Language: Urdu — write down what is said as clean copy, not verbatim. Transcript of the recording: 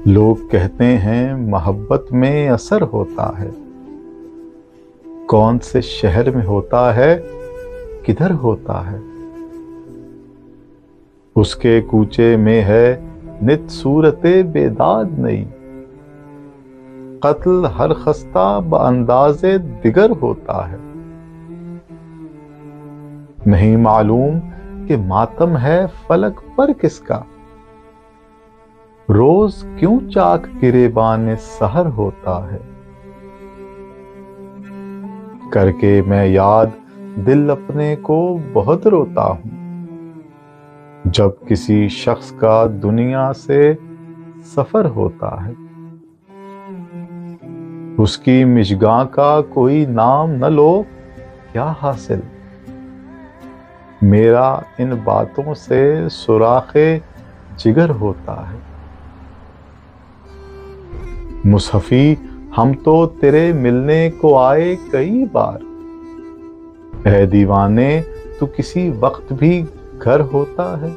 لوگ کہتے ہیں محبت میں اثر ہوتا ہے، کون سے شہر میں ہوتا ہے، کدھر ہوتا ہے؟ اس کے کوچے میں ہے نت صورت بیداد نئی، قتل ہر خستہ بانداز دیگر ہوتا ہے۔ نہیں معلوم کہ ماتم ہے فلک پر کس کا، روز کیوں چاک گریبان سحر ہوتا ہے؟ کر کے میں یاد دل اپنے کو بہت روتا ہوں، جب کسی شخص کا دنیا سے سفر ہوتا ہے۔ اس کی مژگاں کا کوئی نام نہ لو کیا حاصل، میرا ان باتوں سے سوراخ جگر ہوتا ہے۔ مصحفی ہم تو تیرے ملنے کو آئے کئی بار، اے دیوانے تو کسی وقت بھی گھر ہوتا ہے۔